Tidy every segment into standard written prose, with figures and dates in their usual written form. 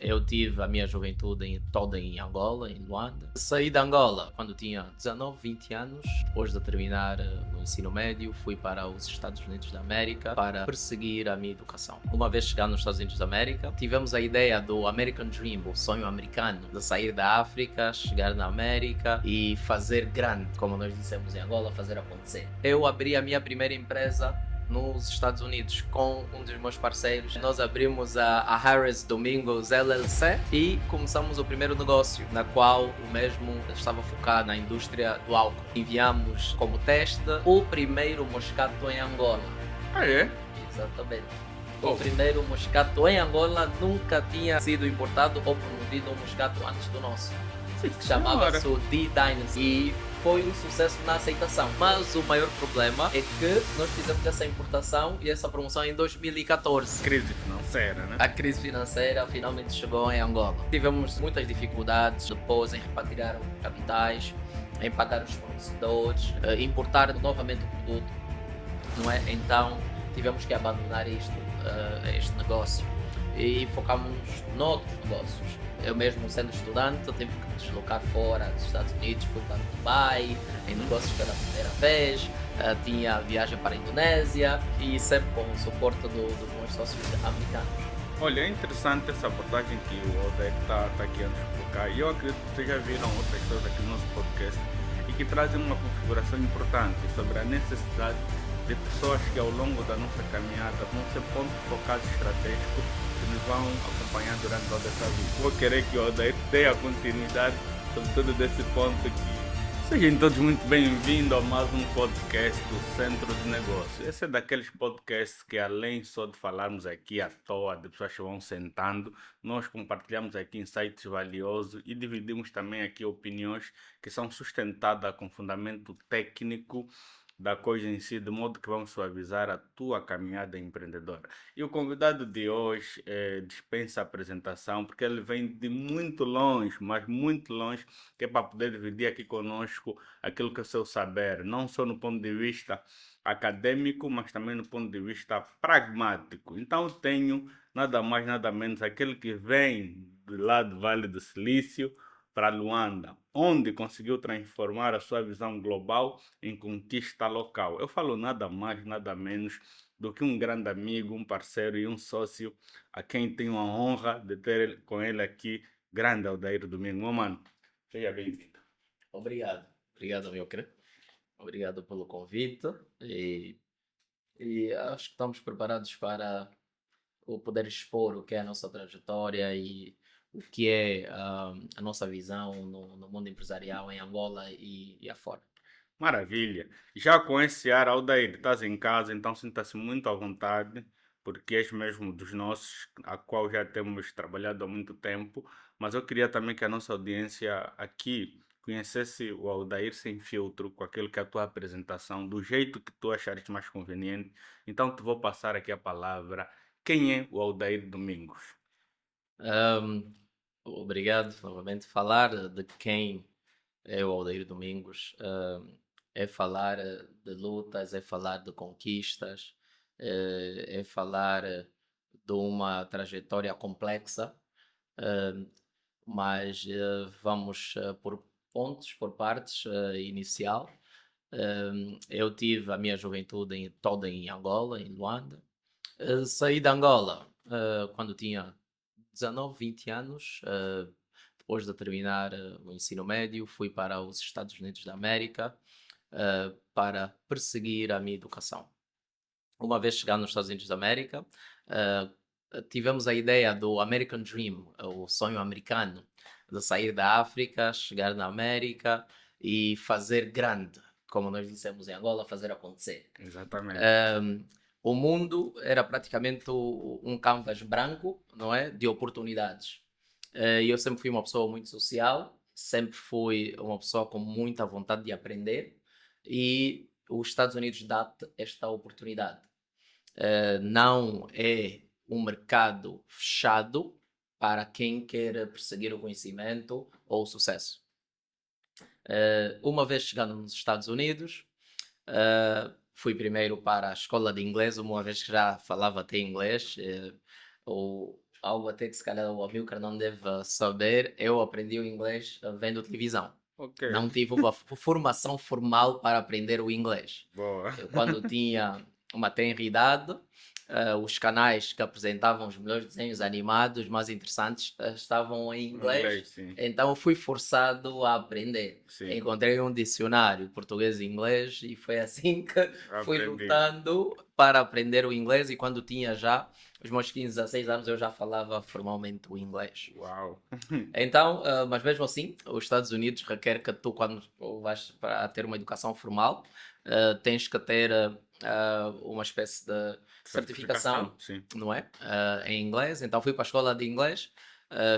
Eu tive a minha juventude toda em Angola, em Luanda. Saí de Angola quando tinha 19, 20 anos. Depois de terminar o ensino médio, fui para os Estados Unidos da América para perseguir a minha educação. Uma vez chegando nos Estados Unidos da América, tivemos a ideia do American Dream, o sonho americano, de sair da África, chegar na América e fazer grande, como nós dissemos em Angola, fazer acontecer. Eu abri a minha primeira empresa nos Estados Unidos com um dos meus parceiros. Nós abrimos a Harris Domingos LLC e começamos o primeiro negócio, na qual o mesmo estava focado na indústria do álcool. Enviamos como teste o primeiro moscato em Angola. Ah, é? Exatamente. Oh. O primeiro moscato em Angola nunca tinha sido importado ou promovido um moscato antes do nosso. Chamava-se o D-Dynasty e foi um sucesso na aceitação. Mas o maior problema é que nós fizemos essa importação e essa promoção em 2014. Crise financeira, né? A crise financeira finalmente chegou em Angola. Tivemos muitas dificuldades depois em repatriar capitais, em pagar os fornecedores, importar novamente o produto, não é? Então tivemos que abandonar este negócio e focámos noutros negócios. Eu mesmo sendo estudante, eu tive que me deslocar fora dos Estados Unidos, fui para Dubai, em negócios pela primeira vez, tinha viagem para a Indonésia e sempre com o suporte dos meus sócios americanos. Olha, é interessante essa abordagem que o Odair está aqui a nos explicar. E eu acredito que vocês já viram outras pessoas aqui no nosso podcast e que trazem uma configuração importante sobre a necessidade de pessoas que ao longo da nossa caminhada vão ser pontos focados estratégicos que nos vão acompanhar durante toda essa vida. Vou querer que o Odair dê a continuidade sobre todo desse ponto aqui. Sejam todos muito bem-vindos a mais um podcast do Centro de Negócio. Esse é daqueles podcasts que, além só de falarmos aqui à toa, de pessoas que vão sentando, nós compartilhamos aqui insights valiosos e dividimos também aqui opiniões que são sustentadas com fundamento técnico da coisa em si, de modo que vamos suavizar a tua caminhada empreendedora. E o convidado de hoje dispensa apresentação, porque ele vem de muito longe, mas muito longe, que é para poder dividir aqui conosco aquilo que é o seu saber, não só no ponto de vista acadêmico, mas também no ponto de vista pragmático. Então eu tenho nada mais, nada menos aquele que vem do lado do Vale do Silício para Luanda, onde conseguiu transformar a sua visão global em conquista local. Eu falo nada mais, nada menos do que um grande amigo, um parceiro e um sócio a quem tenho a honra de ter com ele aqui, grande Odair Domingos. Meu mano, seja bem-vindo. Obrigado, meu querido. Obrigado pelo convite e acho que estamos preparados para o poder expor o que é a nossa trajetória e o que é a nossa visão no mundo empresarial em Angola e afora. Maravilha. Já com esse ar, Aldair, estás em casa, então sinta-se muito à vontade, porque és mesmo dos nossos, a qual já temos trabalhado há muito tempo, mas eu queria também que a nossa audiência aqui conhecesse o Aldair sem filtro, com aquilo que é a tua apresentação, do jeito que tu achares mais conveniente. Então te vou passar aqui a palavra. Quem é o Aldair Domingos? Ahm, Obrigado novamente. Falar de quem é o Aldeir Domingos é falar de lutas, é falar de conquistas, é falar de uma trajetória complexa, eh, mas vamos por pontos, por partes. Inicial. Eu tive a minha juventude toda em Angola, em Luanda. Saí de Angola quando tinha 19, 20 anos. Depois de terminar o ensino médio, fui para os Estados Unidos da América para perseguir a minha educação. Uma vez chegando nos Estados Unidos da América, tivemos a ideia do American Dream, o sonho americano, de sair da África, chegar na América e fazer grande, como nós dissemos em Angola, fazer acontecer. Exatamente. O mundo era praticamente um canvas branco, não é? De oportunidades. E eu sempre fui uma pessoa muito social, sempre fui uma pessoa com muita vontade de aprender e os Estados Unidos dá-te esta oportunidade. Não é um mercado fechado para quem quer perseguir o conhecimento ou o sucesso. Uma vez chegando nos Estados Unidos, fui primeiro para a escola de inglês, uma vez que já falava até inglês. algo até que se calhar o Amilcar não deve saber, eu aprendi o inglês vendo televisão. Ok, Não tive uma formação formal para aprender o inglês. boa. Eu, quando tinha uma tenra idade, os canais que apresentavam os melhores desenhos animados mais interessantes estavam em inglês, Inglês, sim. então eu fui forçado a aprender. Sim, Encontrei um dicionário português e inglês e foi assim que fui aprendi. lutando para aprender o inglês. E quando tinha já os meus 15, 16 anos, eu já falava formalmente o inglês. Uau. Então, mas mesmo assim, os Estados Unidos requer que tu, quando vais para ter uma educação formal, tens que ter uma espécie de certificação, Certificação, sim. não é? Em inglês. Então, fui para a escola de inglês,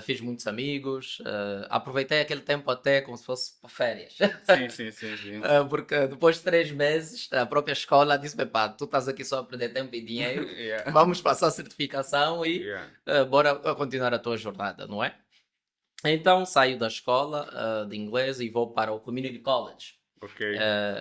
fiz muitos amigos, aproveitei aquele tempo até como se fosse para férias. Sim, sim, sim, sim. Porque depois de 3 meses, a própria escola disse: pá, tu estás aqui só a perder tempo e dinheiro, Yeah. vamos passar a certificação e Yeah. bora continuar a tua jornada, não é? Então saio da escola de inglês e vou para o Community College. Ok,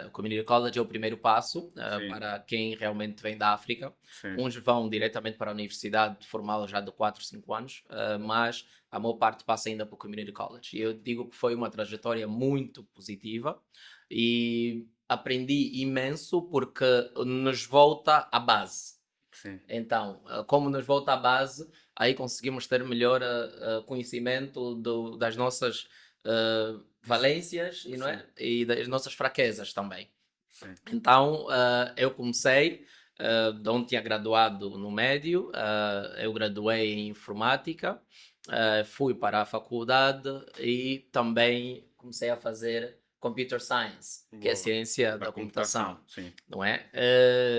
O Community College é o primeiro passo sim, para quem realmente vem da África. sim. Uns vão diretamente para a universidade formal já de 4, 5 anos, mas a maior parte passa ainda para o Community College. E eu digo que foi uma trajetória muito positiva e aprendi imenso porque nos volta à base. Sim, Então, como nos volta à base, aí conseguimos ter melhor conhecimento das nossas valências e, não sim, é? E das nossas fraquezas também. sim. Então, eu comecei, de onde tinha graduado no médio, eu graduei em informática, fui para a faculdade e também comecei a fazer computer science, que é a Boa. ciência Da da computação, computação, sim. não é?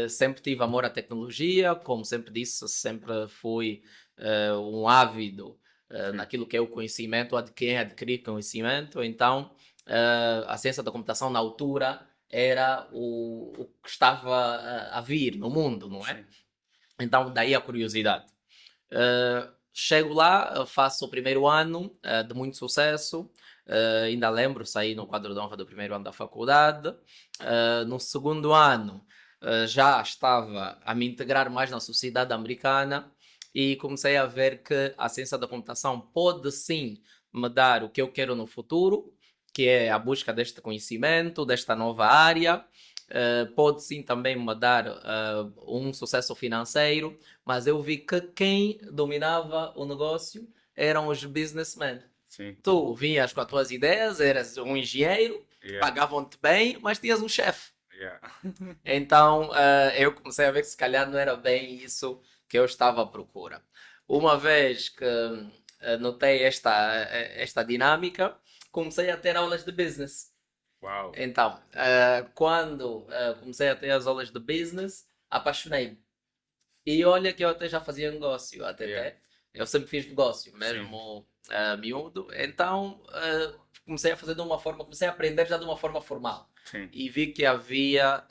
Sempre tive amor à tecnologia, como sempre disse, sempre fui um ávido Sim, naquilo que é o conhecimento, quem adquirir conhecimento. Então, a ciência da computação na altura era o que estava a vir no mundo, não é? sim. Então, daí a curiosidade. Chego lá, faço o primeiro ano de muito sucesso. Ainda lembro, saí no quadro de honra do primeiro ano da faculdade. No segundo ano, já estava a me integrar mais na sociedade americana e comecei a ver que a ciência da computação pode sim me dar o que eu quero no futuro, que é a busca deste conhecimento, desta nova área. Pode sim também me dar um sucesso financeiro, mas eu vi que quem dominava o negócio eram os businessmen. Sim. Tu vinhas com as tuas ideias, eras um engenheiro, Yeah, pagavam-te bem, mas tinhas um chefe. yeah. Então eu comecei a ver que se calhar não era bem isso que eu estava à procura. Uma vez que notei esta dinâmica, comecei a ter aulas de business. Uau. Então, quando comecei a ter as aulas de business, apaixonei-me. E olha que eu até já fazia negócio, Yeah. eu sempre fiz negócio, Sim, mesmo miúdo. Então, comecei a fazer de uma forma, comecei a aprender já de uma forma formal. sim. E vi que havia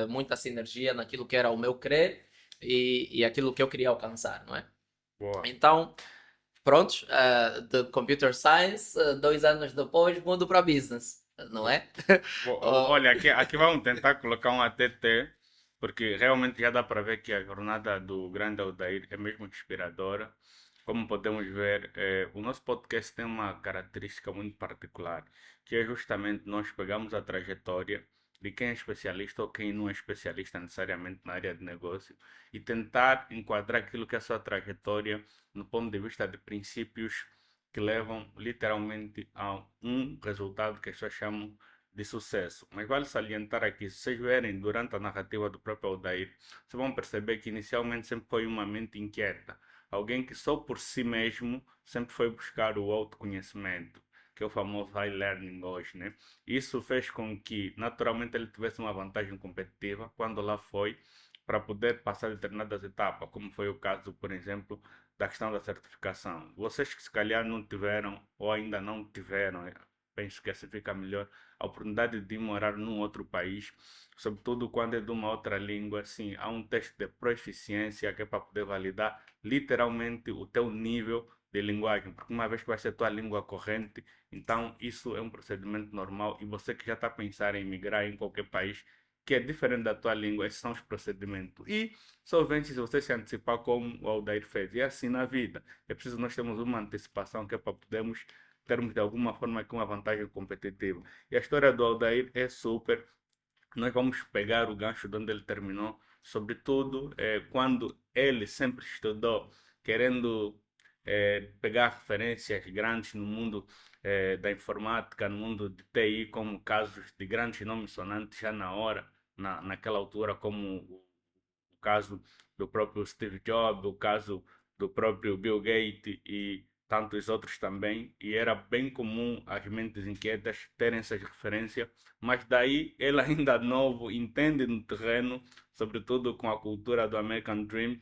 muita sinergia naquilo que era o meu querer e aquilo que eu queria alcançar, não é? Boa. Então, prontos, de Computer Science, 2 anos depois mudo para Business, não é? Oh, Olha, aqui vamos tentar colocar um ATT, porque realmente já dá para ver que a jornada do grande Aldair é mesmo inspiradora. Como podemos ver, o nosso podcast tem uma característica muito particular, que é justamente nós pegamos a trajetória de quem é especialista ou quem não é especialista necessariamente na área de negócio e tentar enquadrar aquilo que é a sua trajetória no ponto de vista de princípios que levam literalmente a um resultado que as pessoas chamam de sucesso. Mas vale salientar aqui, se vocês verem durante a narrativa do próprio Aldair, vocês vão perceber que inicialmente sempre foi uma mente inquieta. Alguém que só por si mesmo sempre foi buscar o autoconhecimento, que é o famoso high learning hoje, né? Isso fez com que naturalmente ele tivesse uma vantagem competitiva quando lá foi para poder passar determinadas etapas, como foi o caso, por exemplo, da questão da certificação. Vocês que se calhar não tiveram ou ainda não tiveram, penso que assim fica melhor, a oportunidade de morar num outro país, sobretudo quando é de uma outra língua, sim, há um teste de proficiência que é para poder validar literalmente o teu nível de linguagem, porque uma vez que vai ser a tua língua corrente, então isso é um procedimento normal e você que já está a pensar em migrar em qualquer país, que é diferente da tua língua, esses são os procedimentos. E só vence se você se antecipar como o Aldair fez. E é assim na vida. É preciso nós termos uma antecipação que é para podermos termos de alguma forma aqui uma vantagem competitiva. E a história do Aldair é super. Nós vamos pegar o gancho de onde ele terminou, sobretudo quando ele sempre estudou, querendo pegar referências grandes no mundo da informática, no mundo de TI, como casos de grandes nomes sonantes já na hora, naquela altura, como o caso do próprio Steve Jobs, o caso do próprio Bill Gates e tantos outros também, e era bem comum as mentes inquietas terem essas referências, mas daí ele ainda novo entende no terreno, sobretudo com a cultura do American Dream,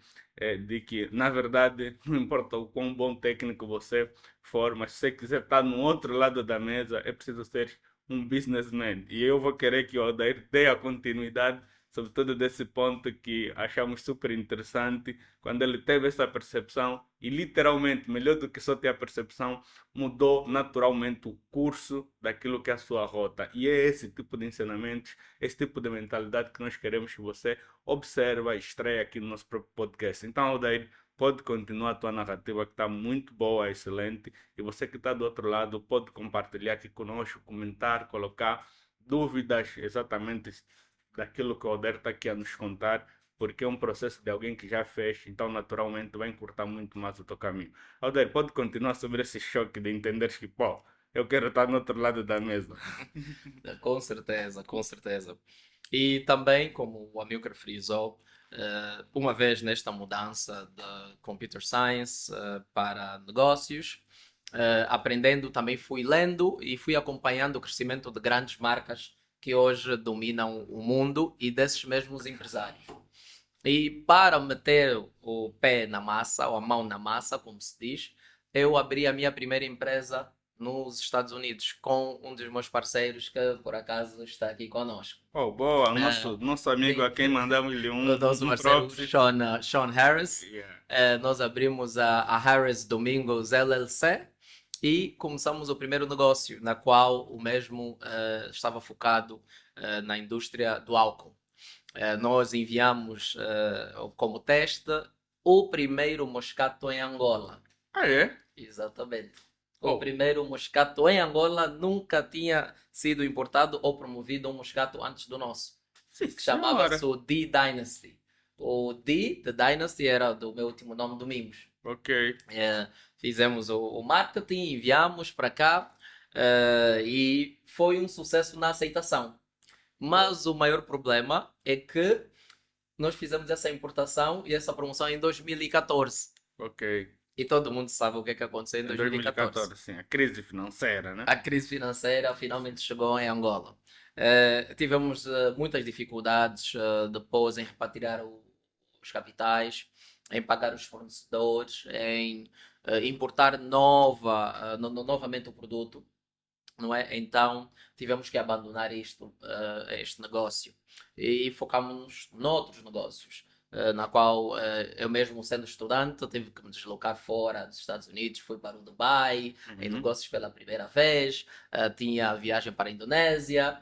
de que na verdade não importa o quão bom técnico você for, mas se você quiser estar no outro lado da mesa, é preciso ser um businessman. E eu vou querer que o Odair dê a continuidade, sobretudo desse ponto que achamos super interessante, quando ele teve essa percepção e literalmente, melhor do que só ter a percepção, mudou naturalmente o curso daquilo que é a sua rota. E é esse tipo de ensinamentos, esse tipo de mentalidade que nós queremos que você observa e extraia aqui no nosso próprio podcast. Então, Aldair, pode continuar a tua narrativa que está muito boa, excelente. E você que está do outro lado pode compartilhar aqui conosco, comentar, colocar dúvidas exatamente daquilo que o Aldair está aqui a nos contar, porque é um processo de alguém que já fez, então naturalmente vai encurtar muito mais o teu caminho. Aldair, pode continuar sobre esse choque de entenderes que, pô, eu quero estar no outro lado da mesa. Com certeza, com certeza. E também, como o Amilcar frisou, uma vez nesta mudança de Computer Science para negócios, aprendendo, também fui lendo e fui acompanhando o crescimento de grandes marcas que hoje dominam o mundo e desses mesmos empresários. E para meter o pé na massa, ou a mão na massa, como se diz, eu abri a minha primeira empresa nos Estados Unidos com um dos meus parceiros que por acaso está aqui conosco. Oh, boa, Eh, nosso amigo sim, a quem mandamos-lhe o nosso um parceiro props. Sean Harris. Yeah. Nós abrimos a Harris Domingos LLC e começamos o primeiro negócio, na qual o mesmo estava focado na indústria do álcool. Nós enviamos como teste o primeiro moscato em Angola. Ah, é? Exatamente. O Oh, primeiro moscato em Angola nunca tinha sido importado ou promovido um moscato antes do nosso, sim, que chamava-se senhora. o D Dynasty. O D, The Dynasty, era do meu último nome, Domingos. Ok. Fizemos o marketing, enviamos para cá e foi um sucesso na aceitação. Mas o maior problema é que nós fizemos essa importação e essa promoção em 2014. Ok. E todo mundo sabe o que é que aconteceu em Em 2014. 2014, sim, a crise financeira, né? A crise financeira finalmente chegou em Angola. Tivemos muitas dificuldades depois em repatriar os capitais, em pagar os fornecedores, em importar novamente o produto, não é? Então tivemos que abandonar este negócio e focámos noutros negócios. Na qual eu mesmo sendo estudante tive que me deslocar fora dos Estados Unidos, fui para o Dubai em Uhum. negócios pela primeira vez, tinha viagem para a Indonésia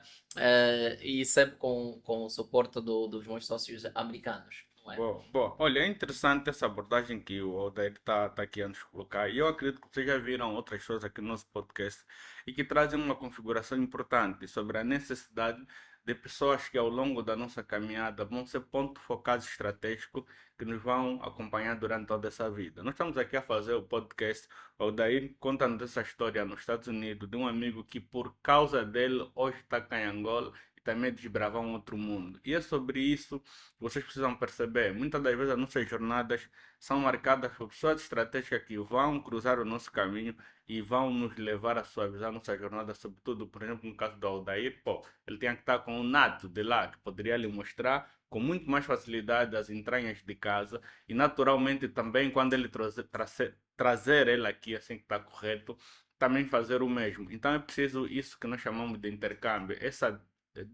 e sempre com o suporte dos meus sócios americanos, não é? Boa, boa. Olha, é interessante essa abordagem que o Odair está aqui a nos colocar. E eu acredito que vocês já viram outras coisas aqui no nosso podcast e que trazem uma configuração importante sobre a necessidade de pessoas que ao longo da nossa caminhada vão ser ponto focado estratégico que nos vão acompanhar durante toda essa vida. Nós estamos aqui a fazer o podcast. O Odair conta-nos essa história nos Estados Unidos de um amigo que por causa dele hoje está cá em Angola e também desbravar um outro mundo. E é sobre isso vocês precisam perceber, muitas das vezes as nossas jornadas são marcadas por pessoas estratégicas que vão cruzar o nosso caminho e vão nos levar a suavizar a nossa jornada, sobretudo, por exemplo, no caso do Aldair, pô, ele tinha que estar com um nato de lá, que poderia lhe mostrar com muito mais facilidade as entranhas de casa e naturalmente também quando ele trazer ele aqui, assim que está correto, também fazer o mesmo. Então é preciso isso que nós chamamos de intercâmbio, essa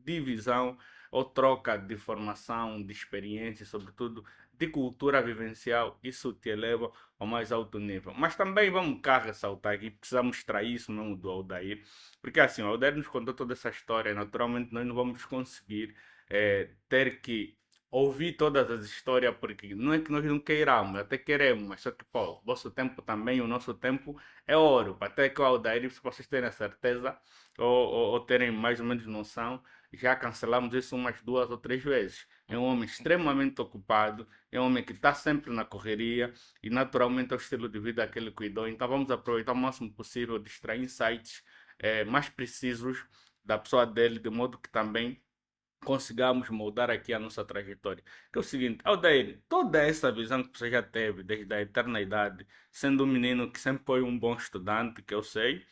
divisão ou troca de formação, de experiência, sobretudo de cultura vivencial, isso te eleva ao mais alto nível. Mas também vamos cá ressaltar que precisamos extrair isso mesmo do Aldair, porque assim, o Aldair nos contou toda essa história, naturalmente nós não vamos conseguir ter que ouvir todas as histórias, porque não é que nós não queiramos, até queremos, mas só que, pô, o vosso tempo também, o nosso tempo é ouro. Até que o Aldair, se vocês terem a certeza ou terem mais ou menos noção, já cancelamos isso umas 2 ou 3 vezes. É um homem extremamente ocupado, é um homem que está sempre na correria e naturalmente é o estilo de vida que ele cuidou. Então vamos aproveitar o máximo possível de extrair insights mais precisos da pessoa dele, de modo que também consigamos moldar aqui a nossa trajetória. Que é o seguinte, Aldair, toda essa visão que você já teve desde a eternidade, sendo um menino que sempre foi um bom estudante, que eu sei,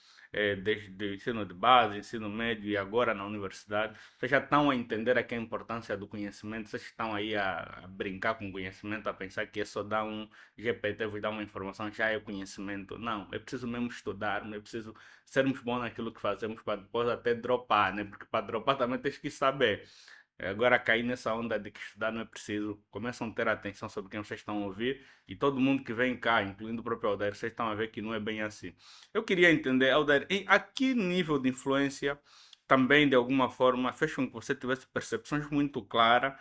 desde o ensino de base, ensino médio e agora na universidade, vocês já estão a entender aqui a importância do conhecimento, vocês estão aí a brincar com o conhecimento, a pensar que é só dar um GPT, vou dar uma informação, já é conhecimento. Não, é preciso mesmo estudar, é preciso sermos bons naquilo que fazemos para depois até dropar, né? Porque para dropar também tens que saber. Agora cair nessa onda de que estudar não é preciso, começam a ter atenção sobre quem vocês estão a ouvir e todo mundo que vem cá, incluindo o próprio Aldair, vocês estão a ver que não é bem assim. Eu queria entender, Aldair, a que nível de influência também de alguma forma fez com que você tivesse percepções muito claras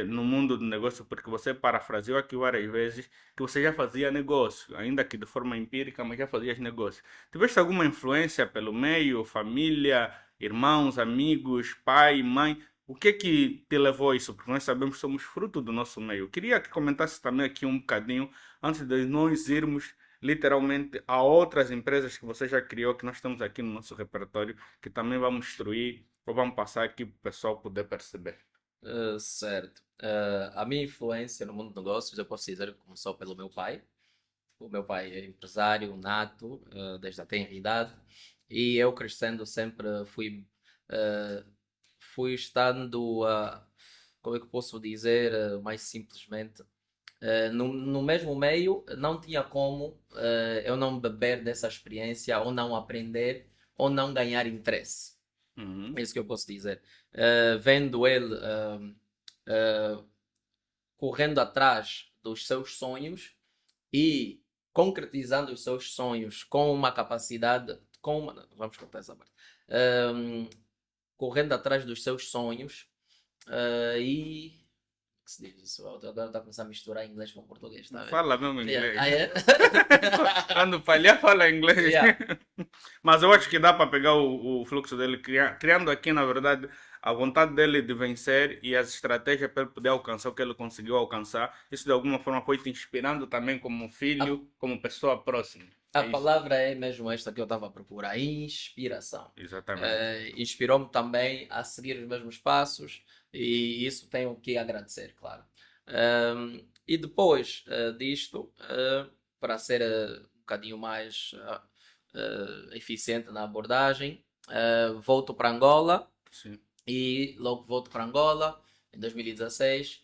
no mundo do negócio, porque você parafraseou aqui várias vezes que você já fazia negócio, ainda que de forma empírica, mas já fazias negócio. Tiveste alguma influência pelo meio, família, irmãos, amigos, pai, mãe? O que te levou a isso? Porque nós sabemos que somos fruto do nosso meio. Eu queria que comentasse também aqui um bocadinho, antes de nós irmos literalmente a outras empresas que você já criou, que nós temos aqui no nosso repertório, que também vamos instruir ou vamos passar aqui para o pessoal poder perceber. Certo. A minha influência no mundo de negócios, eu posso dizer que começou pelo meu pai. O meu pai é empresário nato, desde a tenra idade, e eu crescendo sempre uh, fui estando, como é que posso dizer, mais simplesmente, no mesmo meio, não tinha como eu não beber dessa experiência, ou não aprender, ou não ganhar interesse. É Uhum. isso que eu posso dizer. Vendo ele correndo atrás dos seus sonhos e concretizando os seus sonhos com uma capacidade, vamos cortar essa parte, um, correndo atrás dos seus sonhos e que se diz isso? Agora está a começar a misturar inglês com português, está a ver? Fala mesmo Yeah. inglês. Ah, é? Quando falhar, fala inglês. Yeah. Mas eu acho que dá para pegar o fluxo dele, criando aqui, na verdade, a vontade dele de vencer e as estratégias para ele poder alcançar o que ele conseguiu alcançar. Isso de alguma forma foi te inspirando também como A, filho, como pessoa próxima. a É isso. palavra é mesmo esta que eu estava a procurar, inspiração. Exatamente. Inspirou-me também a seguir os mesmos passos e isso tenho que agradecer, claro. E depois disto, para ser um bocadinho mais eficiente na abordagem, volto para Angola Sim, e logo volto para Angola, em 2016,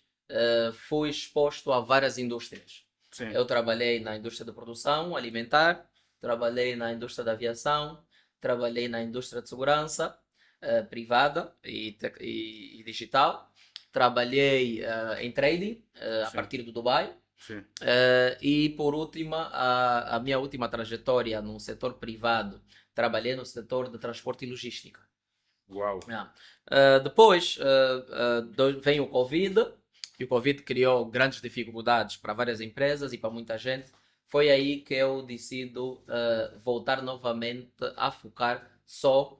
fui exposto a várias indústrias. sim, Eu trabalhei na indústria de produção alimentar, trabalhei na indústria da aviação, trabalhei na indústria de segurança privada e digital, trabalhei em trading a sim, partir do Dubai. sim. E por última, a minha última trajetória no setor privado, trabalhei no setor de transporte e logística. Uau. Depois vem o Covid, e o Covid criou grandes dificuldades para várias empresas e para muita gente. Foi aí que eu decido voltar novamente a focar só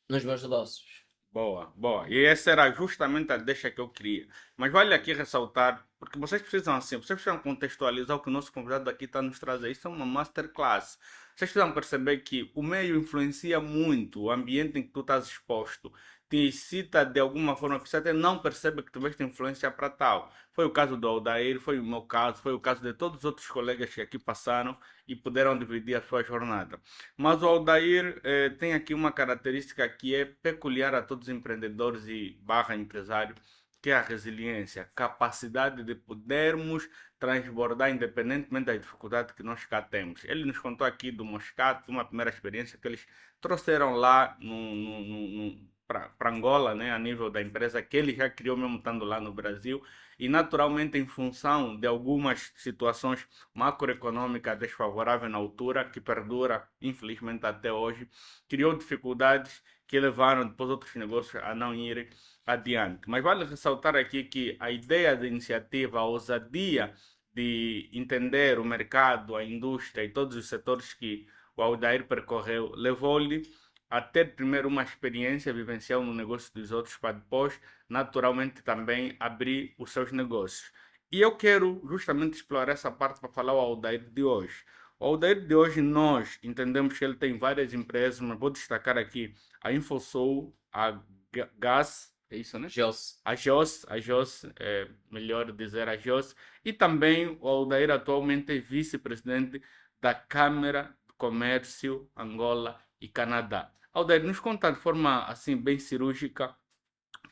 nos meus negócios. Boa, boa. E essa era justamente a deixa que eu queria. Mas vale aqui ressaltar, porque vocês precisam assim, vocês precisam contextualizar o que o nosso convidado aqui está nos trazer. Isso é uma masterclass. Vocês precisam perceber que o meio influencia muito o ambiente em que tu estás exposto. Te incita de alguma forma, que você até não percebe que tiveste influência para tal. Foi o caso do Aldair, foi o meu caso, foi o caso de todos os outros colegas que aqui passaram e puderam dividir a sua jornada. Mas o Aldair tem aqui uma característica que é peculiar a todos os empreendedores e barra empresário, que é a resiliência, capacidade de podermos transbordar independentemente da dificuldade que nós cá temos. Ele nos contou aqui do Moscato, uma primeira experiência que eles trouxeram lá para Angola, né, a nível da empresa que ele já criou mesmo estando lá no Brasil, e naturalmente em função de algumas situações macroeconômica desfavorável na altura, que perdura, infelizmente, até hoje, criou dificuldades que levaram depois outros negócios a não irem adiante. Mas vale ressaltar aqui que a ideia da iniciativa, a ousadia de entender o mercado, a indústria e todos os setores que o Aldair percorreu, levou-lhe a ter primeiro uma experiência vivencial no negócio dos outros para depois, naturalmente, também abrir os seus negócios. E eu quero justamente explorar essa parte para falar o Aldair de hoje. O Aldair de hoje nós entendemos que ele tem várias empresas, mas vou destacar aqui a InfoSoul, a Gas, é isso, né? Geos. A JOS, é melhor dizer a JOS, e também o Aldair atualmente é vice-presidente da Câmara de Comércio Angola e Canadá. Aldair, nos conta de forma assim bem cirúrgica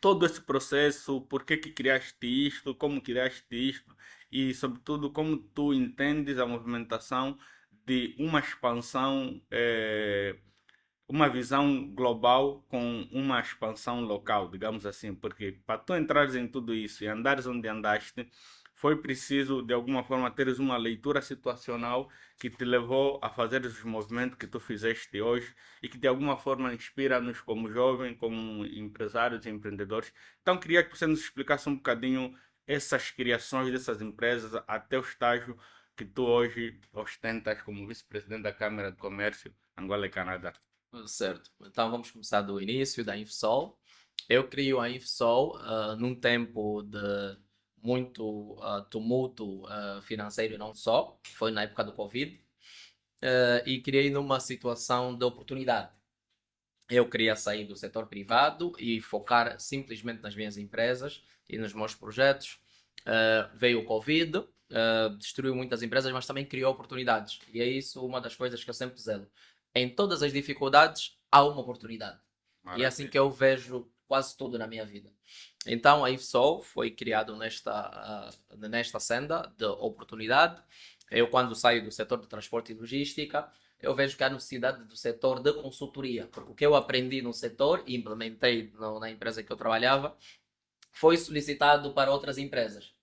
todo esse processo, por que que criaste isto, como criaste isto e, sobretudo, como tu entendes a movimentação de uma expansão, uma visão global com uma expansão local, digamos assim, porque para tu entrares em tudo isso e andares onde andaste, foi preciso de alguma forma teres uma leitura situacional que te levou a fazer os movimentos que tu fizeste hoje e que de alguma forma inspira-nos como jovens, como empresários e empreendedores. Então queria que você nos explicasse um bocadinho essas criações dessas empresas até o estágio que tu hoje ostentas como vice-presidente da Câmara de Comércio Angola e Canadá. Certo. Então vamos começar do início da InfoSol. Eu crio a InfoSol num tempo de muito tumulto financeiro e não só. Foi na época do Covid. E criei numa situação de oportunidade. Eu queria sair do setor privado e focar simplesmente nas minhas empresas e nos meus projetos. Veio o Covid, destruiu muitas empresas, mas também criou oportunidades. E é isso uma das coisas que eu sempre zelo. Em todas as dificuldades, há uma oportunidade. E é assim que eu vejo quase tudo na minha vida. Então a IFSOL foi criado nesta senda de oportunidade. Eu, quando saio do setor de transporte e logística, eu vejo que há necessidade do setor de consultoria, porque o que eu aprendi no setor e implementei na empresa que eu trabalhava foi solicitado para outras empresas,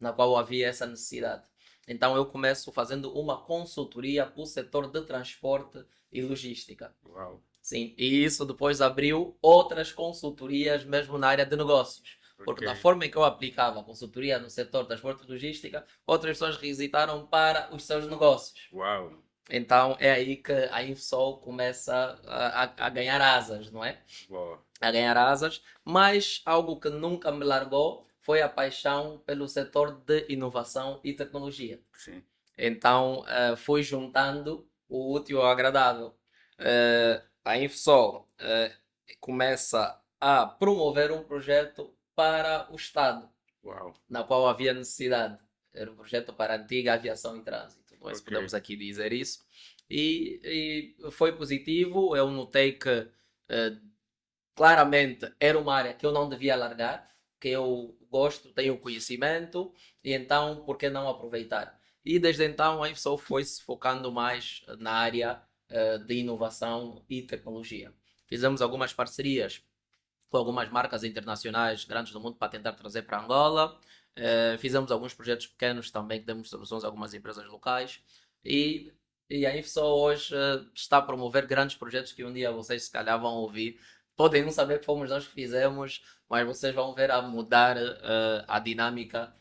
na qual havia essa necessidade. Então eu começo fazendo uma consultoria para o setor de transporte e logística. Uau. Sim, e isso depois abriu outras consultorias mesmo na área de negócios. Porque da forma em que eu aplicava a consultoria no setor de transporte e logística, outras pessoas requisitaram para os seus negócios. Uau. Então é aí que a InfoSol começa a ganhar asas, não é? Uau. A ganhar asas, mas algo que nunca me largou foi a paixão pelo setor de inovação e tecnologia. Sim. Então fui juntando o útil ao agradável. A InfoSol começa a promover um projeto para o Estado, Uau. na qual havia necessidade. Era um projeto para a antiga aviação em trânsito. Nós Ok. podemos aqui dizer isso. E foi positivo. Eu notei que claramente era uma área que eu não devia largar, que eu gosto, tenho conhecimento, e então por que não aproveitar? E desde então a IFSOL foi se focando mais na área de inovação e tecnologia. Fizemos algumas parcerias com algumas marcas internacionais grandes do mundo para tentar trazer para Angola. Fizemos alguns projetos pequenos também que demos soluções a algumas empresas locais. E a IFSOL hoje está a promover grandes projetos que um dia vocês se calhar vão ouvir. Podem não saber que fomos nós que fizemos, mas vocês vão ver a mudar a dinâmica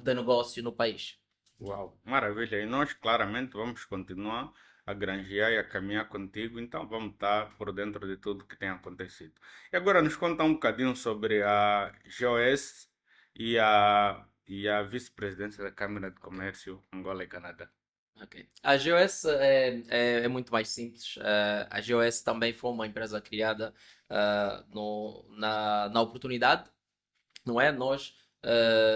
de negócio no país. Uau, maravilha. E nós claramente vamos continuar a granjear e a caminhar contigo, então vamos estar por dentro de tudo que tem acontecido. E agora nos conta um bocadinho sobre a GOS e a vice-presidência da Câmara de Comércio Angola e Canadá. Okay. A GOS é muito mais simples. A GOS também foi uma empresa criada na oportunidade, não é? Nós,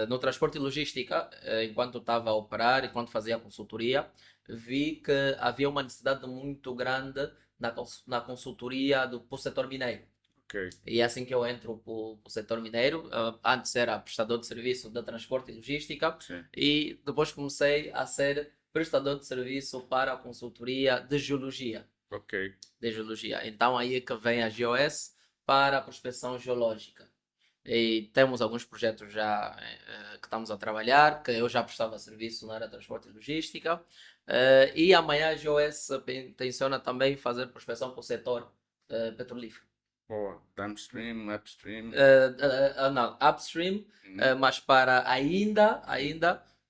no transporte e logística, enquanto estava a operar, enquanto fazia a consultoria, vi que havia uma necessidade muito grande na consultoria para o setor mineiro. Ok. E é assim que eu entro para o setor mineiro. Antes era prestador de serviço de transporte e logística. Sim. E depois comecei a ser prestador de serviço para a consultoria de geologia. Ok. De geologia. Então aí é que vem a GOS para a prospecção geológica. E temos alguns projetos já que estamos a trabalhar, que eu já prestava serviço na área de transporte e logística. E amanhã a GOS tenciona também fazer prospecção para o setor petrolífero. Boa. Downstream, upstream. Não, upstream, Uhum. mas para ainda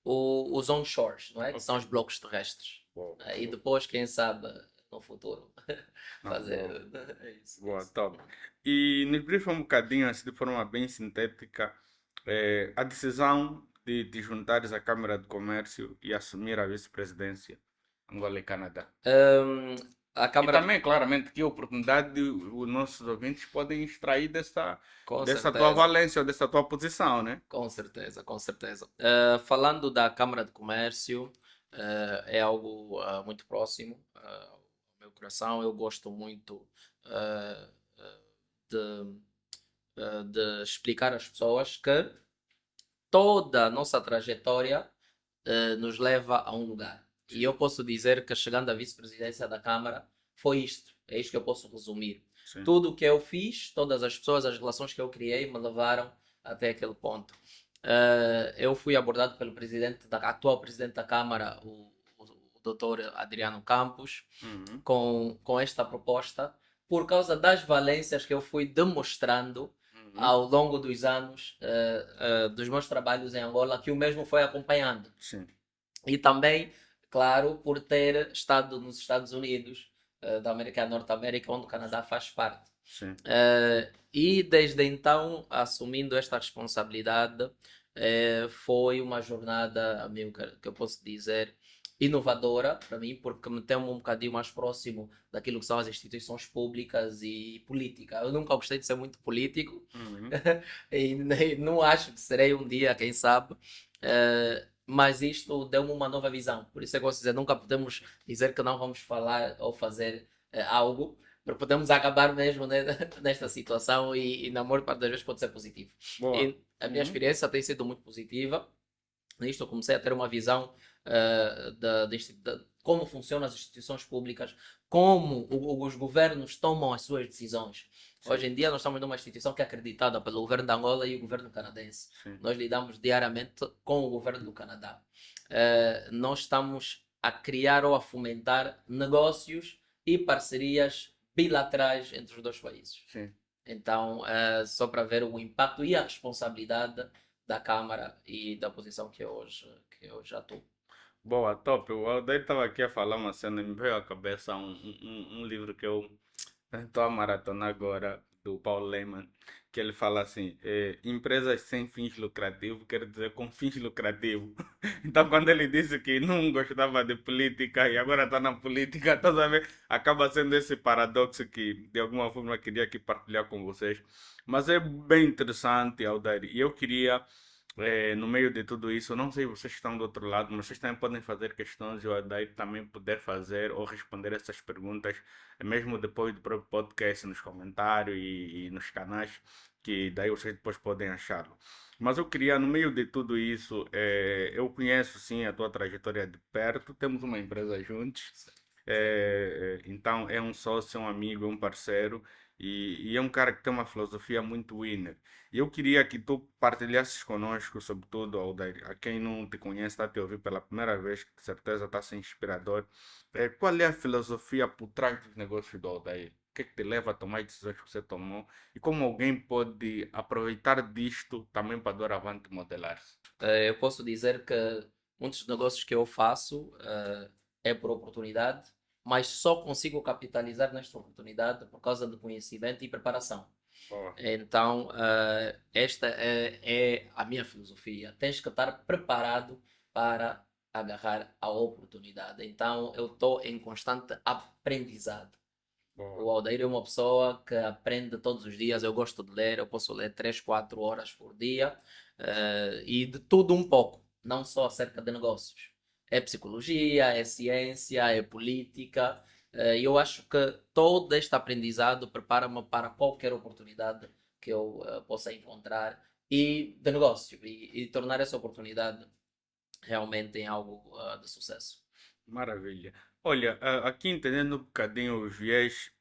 os onshores, não é? Que são os Ok. blocos terrestres. Boa. E depois, quem sabe, no futuro, Não, fazer. boa. É isso, é Boa, isso. top. E nos brifa um bocadinho, assim, de forma bem sintética, a decisão de juntares a Câmara de Comércio e assumir a vice-presidência Angola e Canadá. Hum, a E Câmara de... também, claramente, que oportunidade os nossos ouvintes podem extrair Com dessa tua certeza. valência ou dessa tua posição, né? Com certeza, com certeza. Falando da Câmara de Comércio, é algo muito próximo ao meu coração. Eu gosto muito ah, ah, de, de explicar às pessoas que toda a nossa trajetória nos leva a um lugar. E Sim, eu posso dizer que chegando à vice-presidência da Câmara foi isto. É isto que eu posso resumir. sim. Tudo o que eu fiz, todas as pessoas, as relações que eu criei me levaram até aquele ponto. Eu fui abordado pelo presidente atual presidente da Câmara, o Dr. Adriano Campos, Uhum, com esta proposta, por causa das valências que eu fui demonstrando uhum, ao longo dos anos dos meus trabalhos em Angola, que o mesmo foi acompanhando. sim, E também, claro, por ter estado nos Estados Unidos da América Norte-América, onde o Canadá faz parte. sim. E desde então, assumindo esta responsabilidade, foi uma jornada, amigo, que eu posso dizer, inovadora para mim, porque me tem um bocadinho mais próximo daquilo que são as instituições públicas e política. Eu nunca gostei de ser muito político Uhum, e nem, não acho que serei um dia, quem sabe. Mas isto deu-me uma nova visão. Por isso eu gosto de dizer, nunca podemos dizer que não vamos falar ou fazer algo, porque podemos acabar mesmo né, nesta situação e na maior parte das vezes pode ser positivo. boa. E a minha Uhum, experiência tem sido muito positiva. Nisto eu comecei a ter uma visão de como funcionam as instituições públicas, como os governos tomam as suas decisões. sim, Hoje em dia nós estamos numa instituição que é acreditada pelo governo de Angola e o governo canadense. sim, Nós lidamos diariamente com o governo do Canadá. Nós estamos a criar ou a fomentar negócios e parcerias bilaterais entre os dois países. sim. Então, só para ver o impacto e a responsabilidade da Câmara e da posição que eu já estou. Boa, top. O Aldair estava aqui a falar uma cena e me veio à cabeça um livro que eu estou a maratonar agora, do Paul Lehmann, que ele fala assim, empresas sem fins lucrativos quer dizer com fins lucrativos. Então, quando ele disse que não gostava de política e agora está na política, tá a acaba sendo esse paradoxo que de alguma forma eu queria aqui partilhar com vocês. Mas é bem interessante, Aldair, e eu queria no meio de tudo isso, não sei vocês que estão do outro lado, mas vocês também podem fazer questões e o Adair também poder fazer ou responder essas perguntas, mesmo depois do próprio podcast, nos comentários e nos canais, que daí vocês depois podem achá-lo. Mas eu queria, no meio de tudo isso, eu conheço sim a tua trajetória de perto, temos uma empresa juntos, então é um sócio, é um amigo, é um parceiro e é um cara que tem uma filosofia muito winner. E eu queria que tu partilhasses conosco, sobretudo, Aldair, a quem não te conhece, está a te ouvir pela primeira vez, que de certeza está a ser inspirador. Qual é a filosofia por trás dos negócios do Aldair? O que é que te leva a tomar as decisões que você tomou? E como alguém pode aproveitar disto também para doravante modelar-se? Eu posso dizer que muitos negócios que eu faço é por oportunidade, mas só consigo capitalizar nesta oportunidade por causa do conhecimento e preparação. Boa. Então, esta é a minha filosofia. Tens que estar preparado para agarrar a oportunidade. Então, eu estou em constante aprendizado. Boa. O Aldair é uma pessoa que aprende todos os dias. Eu gosto de ler, eu posso ler 3 4 horas por dia e de tudo um pouco, não só acerca de negócios. É psicologia, é ciência, é política. E eu acho que todo este aprendizado prepara-me para qualquer oportunidade que eu possa encontrar e de negócio e tornar essa oportunidade realmente em algo de sucesso. Maravilha. Olha, aqui entendendo um bocadinho os viés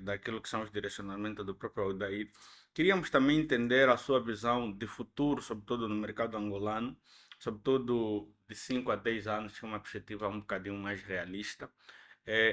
daquilo que são os direcionamentos do próprio Aldair, queríamos também entender a sua visão de futuro, sobretudo no mercado angolano, sobretudo de 5 a 10 anos, que é uma perspectiva um bocadinho mais realista.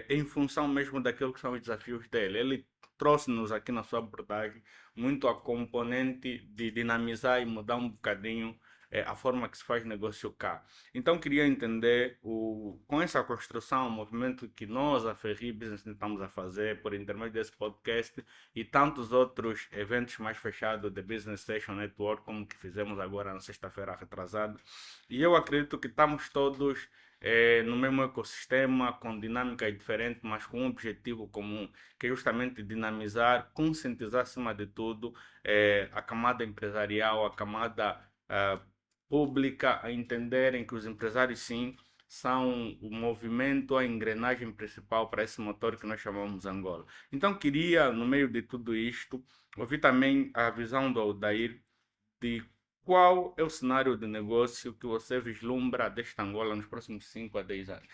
em função mesmo daquilo que são os desafios dele. Ele trouxe-nos aqui na sua abordagem muito a componente de dinamizar e mudar um bocadinho a forma que se faz negócio cá. Então queria entender com essa construção, o movimento que nós, a Ferri Business, estamos a fazer por intermédio desse podcast e tantos outros eventos mais fechados de Business Station Network, como que fizemos agora na sexta-feira retrasada. E eu acredito que estamos todos no mesmo ecossistema, com dinâmicas diferentes, mas com um objetivo comum, que é justamente dinamizar, conscientizar acima de tudo a camada empresarial, a camada pública a entenderem que os empresários sim são o movimento, a engrenagem principal para esse motor que nós chamamos Angola. Então queria, no meio de tudo isto, ouvir também a visão do Aldair de qual é o cenário de negócio que você vislumbra desta Angola nos próximos 5 a 10 anos.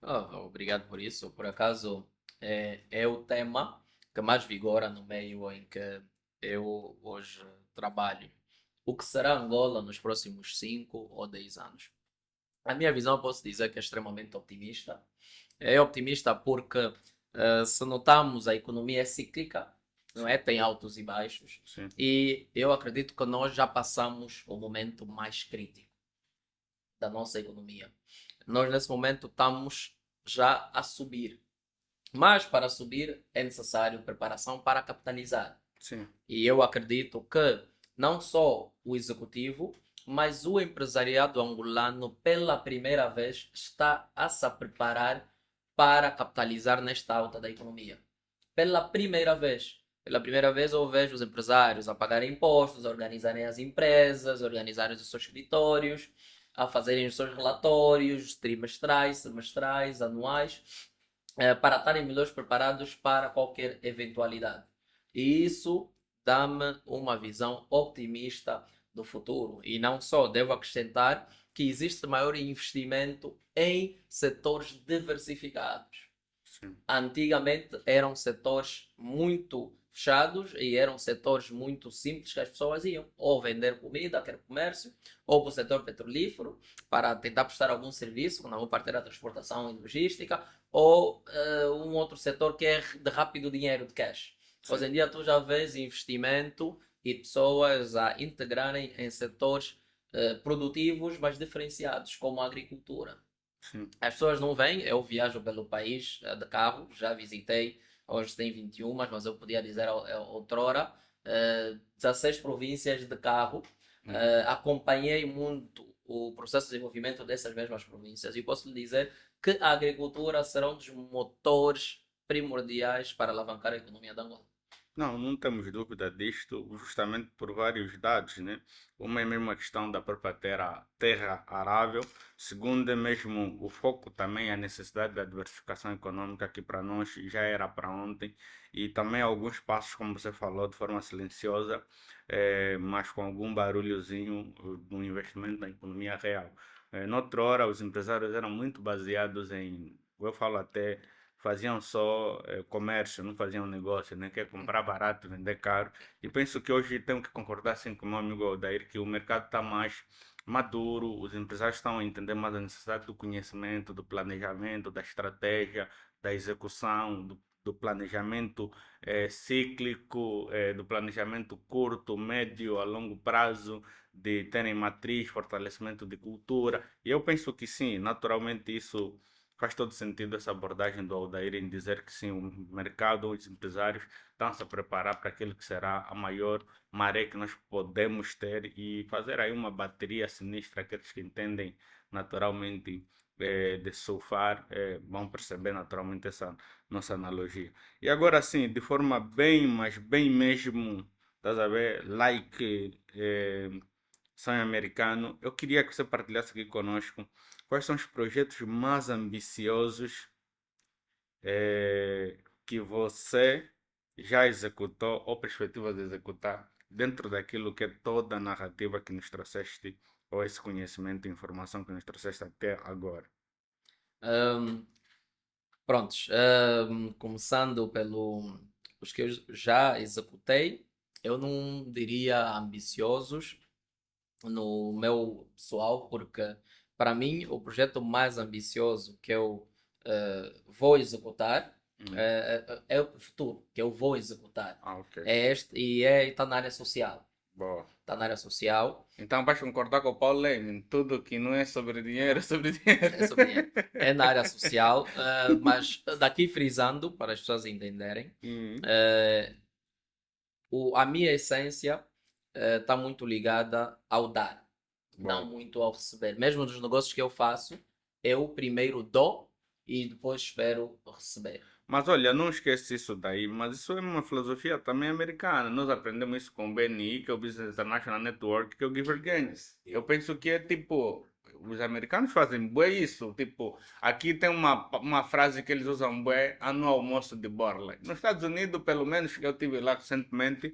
Obrigado por isso. Por acaso, é o tema que mais vigora no meio em que eu hoje trabalho. O que será Angola nos próximos 5 ou 10 anos? A minha visão, eu posso dizer que é extremamente optimista. É optimista porque, se notamos, a economia é cíclica, não é? Tem altos e baixos. Sim. E eu acredito que nós já passamos o momento mais crítico da nossa economia. Nós, nesse momento, estamos já a subir. Mas, para subir, é necessário preparação para capitalizar. Sim. E eu acredito que não só o executivo, mas o empresariado angolano, pela primeira vez, está a se preparar para capitalizar nesta alta da economia. Pela primeira vez. Pela primeira vez eu vejo os empresários a pagarem impostos, a organizarem as empresas, a organizarem os seus escritórios, a fazerem os seus relatórios trimestrais, semestrais, anuais, para estarem melhores preparados para qualquer eventualidade. E isso dá-me uma visão otimista do futuro. E não só, devo acrescentar que existe maior investimento em setores diversificados. Sim. Antigamente eram setores muito fechados e eram setores muito simples que as pessoas iam ou vender comida, quer comércio, ou para o setor petrolífero para tentar prestar algum serviço, na maior parte era transportação e logística, ou um outro setor que é de rápido dinheiro, de cash. Sim. Hoje em dia tu já vês investimento e pessoas a integrarem em setores produtivos, mas diferenciados, como a agricultura. Sim. As pessoas não vêm, eu viajo pelo país de carro, já visitei, hoje tem 21, mas eu podia dizer outrora, 16 províncias de carro. Acompanhei muito o processo de desenvolvimento dessas mesmas províncias e posso lhe dizer que a agricultura será um dos motores primordiais para alavancar a economia da Angola. Não temos dúvida disto, justamente por vários dados, né? Uma é mesmo a questão da própria terra arável, segundo é mesmo o foco também, a necessidade da diversificação econômica, que para nós já era para ontem, e também alguns passos, como você falou, de forma silenciosa, mas com algum barulhozinho no investimento na economia real. Noutra hora, os empresários eram muito baseados eu falo até faziam só comércio, não faziam negócio, né? Quer comprar barato, vender caro. E penso que hoje tenho que concordar assim com o meu amigo Aldair que o mercado está mais maduro, os empresários estão a entender mais a necessidade do conhecimento, do planejamento, da estratégia, da execução, do planejamento cíclico, do planejamento curto, médio, a longo prazo, de terem matriz, fortalecimento de cultura. E eu penso que sim, naturalmente isso faz todo sentido essa abordagem do Aldair em dizer que sim, o mercado, os empresários estão a se preparar para aquilo que será a maior maré que nós podemos ter e fazer aí uma bateria sinistra. Aqueles que entendem naturalmente de surfar vão perceber naturalmente essa nossa analogia. E agora sim, de forma bem, mas bem mesmo, estás a ver, like sonho americano, eu queria que você partilhasse aqui conosco quais são os projetos mais ambiciosos que você já executou ou perspectiva de executar dentro daquilo que é toda a narrativa que nos trouxeste ou esse conhecimento e informação que nos trouxeste até agora. Um, Prontos, começando os que eu já executei, eu não diria ambiciosos no meu pessoal, porque para mim o projeto mais ambicioso que eu vou executar, Hum. é o futuro, que eu vou executar. Ah, ok. É este e está na área social. Boa. Está na área social, Então vais concordar com o Paulo Lenin. Tudo que não é sobre dinheiro é sobre dinheiro. é sobre dinheiro. É na área social, mas daqui frisando, para as pessoas entenderem, Hum. eh, a minha essência está muito ligada ao dar, não Boa. muito ao receber. Mesmo nos negócios que eu faço, eu primeiro dou e depois espero receber. Mas olha, não esquece isso daí, mas isso é uma filosofia também americana. Nós aprendemos isso com o BNI, que é o Business International Network, que é o Giver Gains. Eu penso que é tipo, os americanos fazem bué isso. Tipo, aqui tem uma frase que eles usam bué, no almoço de Borla. Nos Estados Unidos, pelo menos, que eu tive lá recentemente,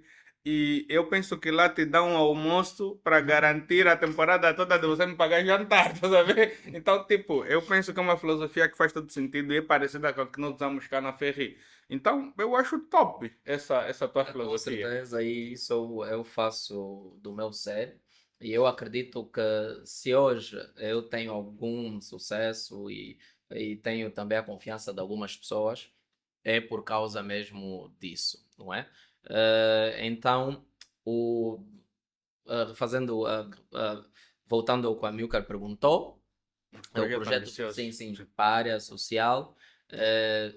e eu penso que lá te dão um almoço para garantir a temporada toda de você me pagar jantar, tá a ver? Então, tipo, eu penso que é uma filosofia que faz todo sentido e é parecida com a que nós usamos cá na Ferri. Então, eu acho top essa tua Com filosofia. certeza, e isso eu faço do meu ser. E eu acredito que se hoje eu tenho algum sucesso e tenho também a confiança de algumas pessoas, é por causa mesmo disso, não é? Então, o, fazendo, voltando ao que a Milcar perguntou, é o Projeto projeto, ambicioso. sim, sim, Sim. para a área social, eh,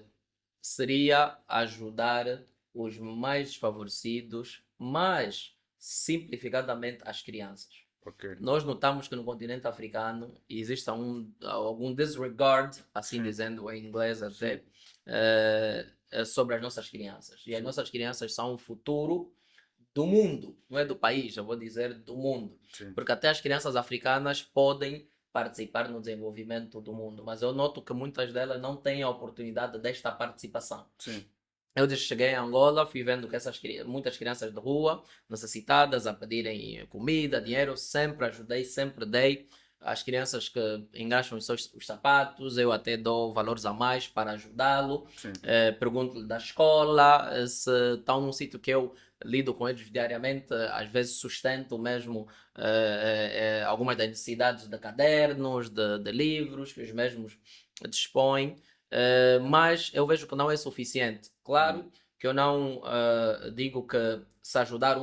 seria ajudar os mais desfavorecidos, mas simplificadamente as crianças. Ok. Nós notamos que no continente africano existe algum disregard, assim Sim. dizendo em inglês Sim. até, sobre as nossas crianças. E as Sim. nossas crianças são o futuro do mundo, não é do país, eu vou dizer do mundo. Sim. Porque até as crianças africanas podem participar no desenvolvimento do mundo, mas eu noto que muitas delas não têm a oportunidade desta participação. Sim. Eu desde que cheguei em Angola fui vendo que muitas crianças de rua, necessitadas, a pedirem comida, dinheiro, sempre ajudei, sempre dei. As crianças que engraxam os sapatos, eu até dou valores a mais para ajudá-lo. Sim. Pergunto-lhe da escola, se estão num sítio que eu lido com eles diariamente, às vezes sustento mesmo algumas das necessidades de cadernos, de livros que os mesmos dispõem. Mas eu vejo que não é suficiente. Claro que eu não digo que se ajudar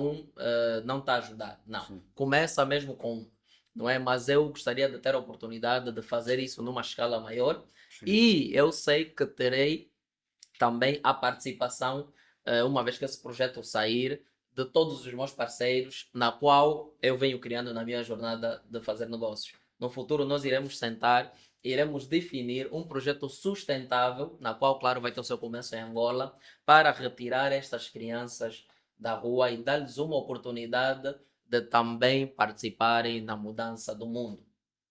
não está a ajudar. Não. Sim. Começa mesmo com um, não é? Mas eu gostaria de ter a oportunidade de fazer isso numa escala maior. Sim. E eu sei que terei também a participação, uma vez que esse projeto sair, de todos os meus parceiros, na qual eu venho criando na minha jornada de fazer negócios. No futuro, nós iremos sentar, iremos definir um projeto sustentável, na qual, claro, vai ter o seu começo em Angola, para retirar estas crianças da rua e dar-lhes uma oportunidade de também participarem na mudança do mundo.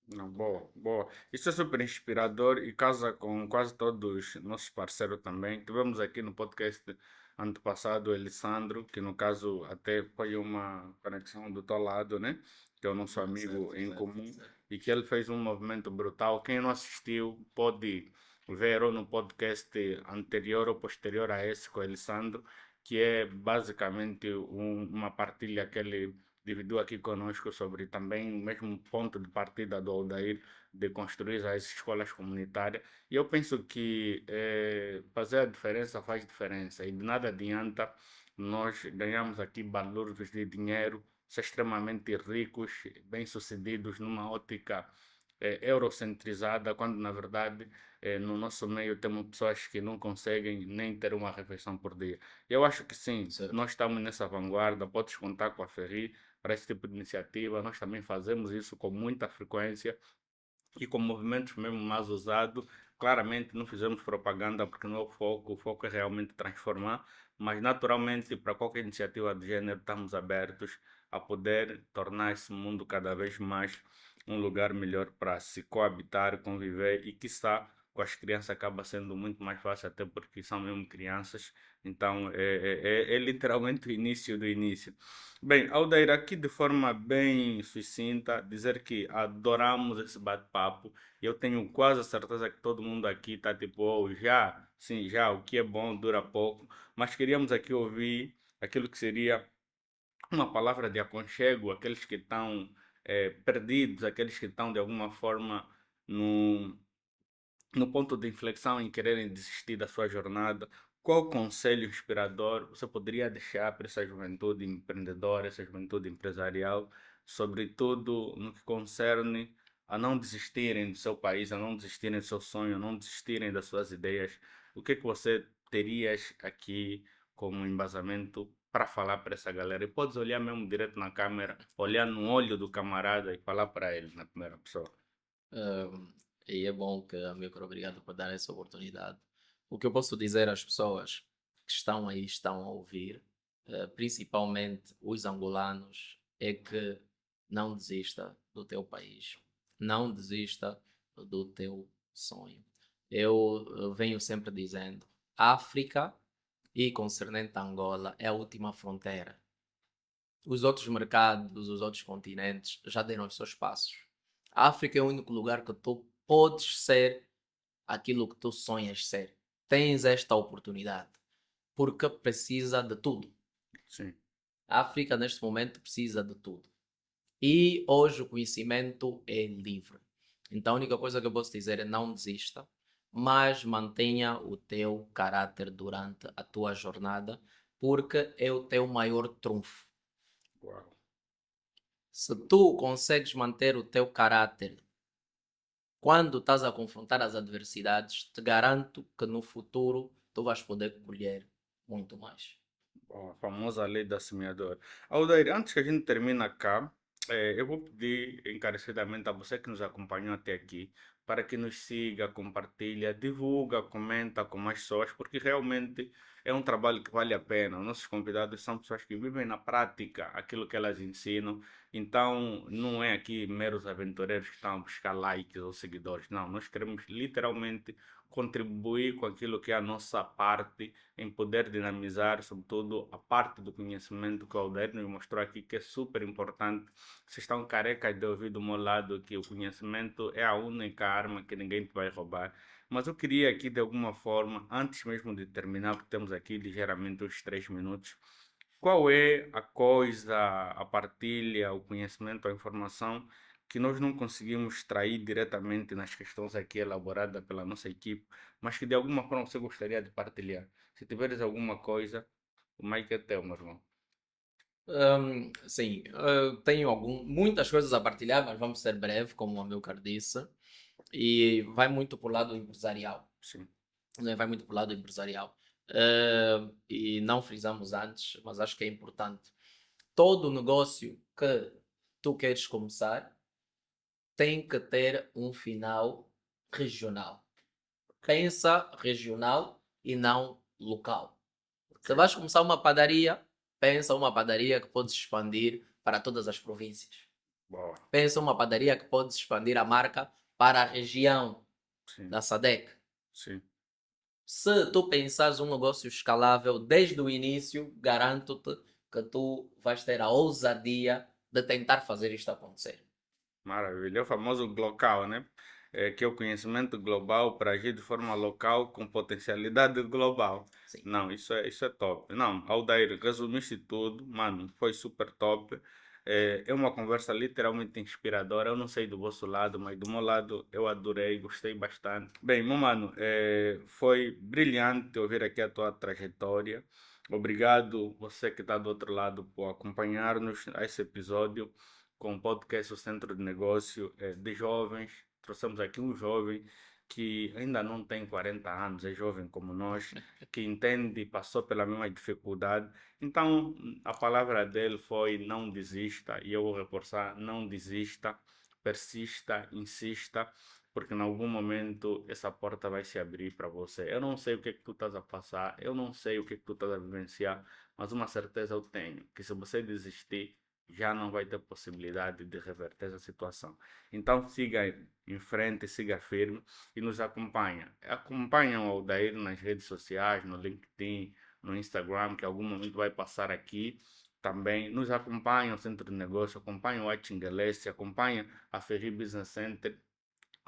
Não, boa, boa. Isso é super inspirador e casa com quase todos os nossos parceiros também. Tivemos aqui no podcast antepassado o Elisandro, que no caso até foi uma conexão do teu lado, né? Que é o nosso amigo Certo, em certo, comum certo. e que ele fez um movimento brutal. Quem não assistiu pode ver ou no podcast anterior ou posterior a esse com o Elisandro, que é basicamente uma partilha que ele dividiu aqui conosco sobre também o mesmo ponto de partida do Aldair de construir as escolas comunitárias. E eu penso que fazer a diferença faz diferença e de nada adianta nós ganhamos aqui balúrdios de dinheiro, ser extremamente ricos, bem-sucedidos numa ótica eurocentrizada, quando na verdade no nosso meio temos pessoas que não conseguem nem ter uma refeição por dia. Eu acho que sim, Certo. nós estamos nessa vanguarda, podes contar com a Ferri para esse tipo de iniciativa. Nós também fazemos isso com muita frequência e com movimentos mesmo mais ousados. Claramente não fizemos propaganda porque não é o foco é realmente transformar, mas naturalmente para qualquer iniciativa de gênero estamos abertos a poder tornar esse mundo cada vez mais um lugar melhor para se coabitar, conviver e quiçá com as crianças acaba sendo muito mais fácil, até porque são mesmo crianças, então é literalmente o início do início. Bem, Aldeir, aqui de forma bem sucinta, dizer que adoramos esse bate-papo. Eu tenho quase a certeza que todo mundo aqui está tipo, oh, já, sim, já, o que é bom dura pouco, mas queríamos aqui ouvir aquilo que seria uma palavra de aconchego, aqueles que estão perdidos, aqueles que estão de alguma forma no, no ponto de inflexão em quererem desistir da sua jornada, qual conselho inspirador você poderia deixar para essa juventude empreendedora, essa juventude empresarial, sobretudo no que concerne a não desistirem do seu país, a não desistirem do seu sonho, a não desistirem das suas ideias? O que é que você terias aqui como embasamento para falar para essa galera? E podes olhar mesmo direto na câmera, olhar no olho do camarada e falar para ele na primeira pessoa. Ahm, e é bom que, amigo, obrigado por dar essa oportunidade. O que eu posso dizer às pessoas que estão aí, estão a ouvir, principalmente os angolanos, é que não desista do teu país, não desista do teu sonho. Eu venho sempre dizendo, África e concernente a Angola é a última fronteira. Os outros mercados, os outros continentes já deram os seus passos. A África é o único lugar que tu podes ser aquilo que tu sonhas ser. Tens esta oportunidade, porque precisa de tudo. Sim, A África, neste momento, precisa de tudo. E hoje o conhecimento é livre. Então a única coisa que eu posso dizer é não desista, mas mantenha o teu caráter durante a tua jornada, porque é o teu maior trunfo. uau. Se tu consegues manter o teu caráter quando estás a confrontar as adversidades, te garanto que no futuro tu vais poder colher muito mais. Bom, a famosa lei da semeadora. Aldair, antes que a gente termine cá, eu vou pedir encarecidamente a você que nos acompanhou até aqui para que nos siga, compartilha, divulga, comenta com mais pessoas, porque realmente é um trabalho que vale a pena. Os nossos convidados são pessoas que vivem na prática aquilo que elas ensinam, então não é aqui meros aventureiros que estão a buscar likes ou seguidores. Não, nós queremos literalmente contribuir com aquilo que é a nossa parte em poder dinamizar, sobretudo, a parte do conhecimento que o Aldair nos mostrou aqui, que é super importante. Vocês estão carecas de ouvir do meu lado que o conhecimento é a única arma que ninguém te vai roubar. Mas eu queria aqui, de alguma forma, antes mesmo de terminar, porque temos aqui ligeiramente os 3 minutos, qual é a coisa, a partilha, o conhecimento, a informação que nós não conseguimos extrair diretamente nas questões aqui elaboradas pela nossa equipe, mas que de alguma forma você gostaria de partilhar? Se tiveres alguma coisa, o mic é teu, meu irmão. Sim, tenho muitas coisas a partilhar, mas vamos ser breve, como o Amilcar disse, e vai muito para o lado empresarial. Sim, Né? Vai muito para o lado empresarial. E não frisamos antes, mas acho que é importante. Todo negócio que tu queres começar tem que ter um final regional. Pensa regional e não local. Se ok. vais começar uma padaria, pensa uma padaria que podes expandir para todas as províncias. Boa. Pensa uma padaria que podes expandir a marca para a região Sim, da SADC. sim. Se tu pensares um negócio escalável desde o início, garanto-te que tu vais ter a ousadia de tentar fazer isto acontecer. Maravilha. É o famoso glocal, né? Que é o conhecimento global para agir de forma local com potencialidade global. Sim. Não, isso é top. Não, Aldair, resumiste tudo, mano, foi super top. É uma conversa literalmente inspiradora. Eu não sei do vosso lado, mas do meu lado eu adorei, gostei bastante. Bem, meu mano, foi brilhante ouvir aqui a tua trajetória. Obrigado, você que está do outro lado, por acompanhar-nos a esse episódio com o podcast O Centro de Negócio de jovens. Trouxemos aqui um jovem que ainda não tem 40 anos, é jovem como nós, que entende e passou pela mesma dificuldade. Então, a palavra dele foi não desista, e eu vou reforçar, não desista, persista, insista, porque em algum momento essa porta vai se abrir para você. Eu não sei o que é que tu estás a passar, eu não sei o que é que tu estás a vivenciar, mas uma certeza eu tenho, que se você desistir, já não vai ter possibilidade de reverter essa situação. Então siga em frente, siga firme e nos acompanha. Acompanha o Aldair nas redes sociais, no LinkedIn, no Instagram, que em algum momento vai passar aqui. Também nos acompanha o Centro de Negócio, acompanha o Achingalesse, acompanha a Ferri Business Center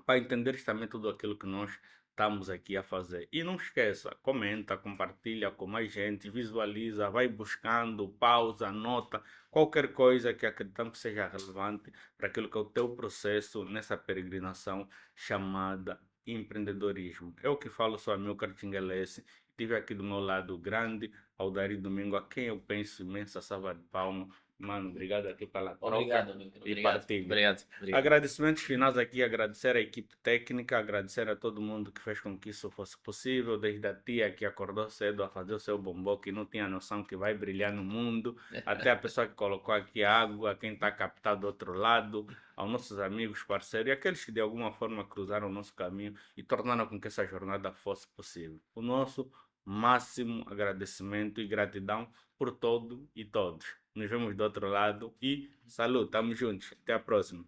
para entenderes também tudo aquilo que nós estamos aqui a fazer. E não esqueça, comenta, compartilha com mais gente, visualiza, vai buscando, pausa, anota, qualquer coisa que acreditamos que seja relevante para aquilo que é o teu processo nessa peregrinação chamada empreendedorismo. Eu que falo sou Amilcar Tingelesse, tive aqui do meu lado o grande Aldair Domingo, a quem eu penso imensa salva de palma. Mano, obrigado aqui pela troca Obrigado, amigo. e Obrigado. partilha. Obrigado. Obrigado. Agradecimentos finais aqui, agradecer à equipe técnica, agradecer a todo mundo que fez com que isso fosse possível, desde a tia que acordou cedo a fazer o seu bombom, que não tinha noção que vai brilhar no mundo, até a pessoa que colocou aqui a água, quem está captado do outro lado, aos nossos amigos, parceiros e aqueles que de alguma forma cruzaram o nosso caminho e tornaram com que essa jornada fosse possível. O nosso máximo agradecimento e gratidão por todo e todos. Nos vemos do outro lado e saúde, estamos juntos. Até a próxima.